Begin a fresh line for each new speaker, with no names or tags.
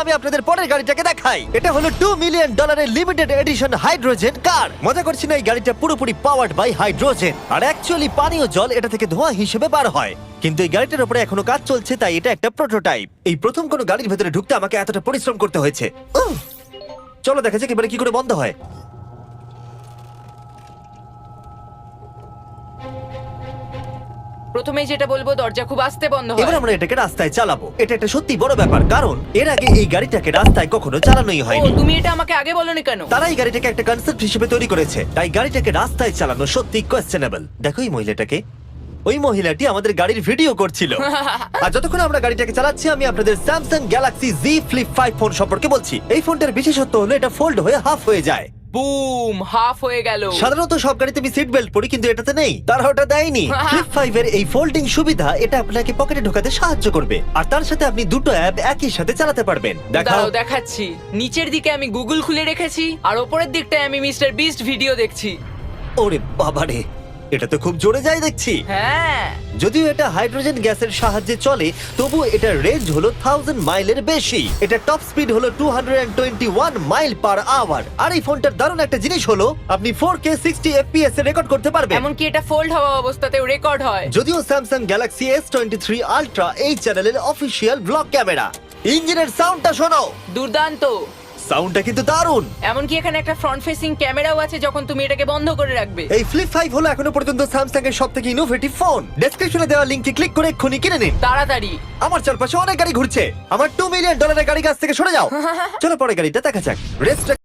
আমি আপনাদের পরের গাড়িটাকে দেখাই। এটা হলো $2 million limited edition hydrogen car. মজা করছি না, এই গাড়িটা পুরোপুরি পাওয়ার্ড বাই হাইড্রোজেন। আর অ্যাকচুয়ালি পানীয় জল এটা থেকে ধোঁয়া হিসেবে বার হয়। কিন্তু এই গাড়িটার উপরে এখনো কাজ চলছে, তাই এটা একটা প্রোটোটাইপ। এই প্রথম কোনো গাড়ির ভেতরে ঢুকতে আমাকে এতটা পরিশ্রম করতে হয়েছে। চলো দেখা যাক এবারে কি করে বন্ধ হয়।
প্রথমেই যেটা বলবো, দরজা খুব আস্তে বন্ধ
এবার
হয়।
আমরা এটাকে রাস্তায় চালাবো। এটা একটা সত্যি বড় ব্যাপার, কারণ এর আগে এই গাড়িটাকে রাস্তায় কখনো চালানোই
ও,
হয়নি।
তুমি এটা আমাকে আগে বলনি কেন?
তারা এই গাড়িটাকে একটা কনসেপ্ট হিসেবে তৈরি করেছে, তাই গাড়িটাকে রাস্তায় চালানো সত্যি কোয়েশ্চেনেবল। দেখো এই মহিলাটাকে, ওই মহিলাটি আমাদের গাড়ির ভিডিও করছিল। আর যতক্ষণ আমরা গাড়িটাকে চালাচ্ছি, আমি আপনাদের Samsung Galaxy Z Flip 5 phone সম্পর্কে বলছি। এই ফোনটার বিশেষত্ব হলো এটা ফোল্ড হয়ে হাফ হয়ে যায়।
বুম, হাফ হয়ে গেল।
সাধারণত সব গাড়িতে আমি সিট বেল্ট পরি, কিন্তু এটাতে নেই। তারা ওটা দেয়নি। ফ্লিপ 5 এর এই ফোল্ডিং সুবিধা এটা আপনাকে পকেটে ঢোকাতে সাহায্য করবে, আর তার সাথে আপনি দুটো অ্যাপ একই সাথে চালাতে পারবেন। দেখাও।
দাঁড়াও, দেখাচ্ছি। নিচের দিকে আমি গুগল খুলে রেখেছি, আর ওপরের দিকটায় আমি মিস্টার বিস্ট ভিডিও দেখছি।
ওরে বাবারে, এটা তো খুব জোরে যায় দেখছি।
হ্যাঁ,
যদিও এটা হাইড্রোজেন গ্যাসের সাহায্যে চলে, তবু এটার রেঞ্জ হলো 1000 মাইলের বেশি। এটা টপ স্পিড হলো 221 মাইল পার আওয়ার। আর এই ফোনটার দারুণ একটা জিনিস হলো আপনি 4K 60 FPS এ রেকর্ড করতে পারবেন।
এমনকি এটা ফোল্ড হওয়া অবস্থাতেও রেকর্ড হয়।
যদিও স্যামসাং গ্যালাক্সি S23 আলট্রা এই চ্যানেলের অফিসিয়াল ব্লগ ক্যামেরা। ইঞ্জিনের সাউন্ডটা শোনো,
দুর্দান্ত।
সাউন্ডটা কিন্তু দারুণ।
এমনকি এখানে একটা ফ্রন্ট ফেসিং ক্যামেরাও আছে যখন তুমি এটাকে বন্ধ করে রাখবে।
এই ফ্লিপ 5 হলো এখনো পর্যন্ত স্যামসাং এর সবথেকে ইনোভেটিভ ফোন। ডেসক্রিপশনে দেওয়া লিংকে ক্লিক করে এক্ষুনি কিনে নিন।
তাড়াতাড়ি।
আমার চারপাশে অনেক গাড়ি ঘুরছে। আমার $2 মিলিয়ন গাড়ি কাছ থেকে সরে যাও। চলো পরে গাড়িটা দেখা যাক। রেসটা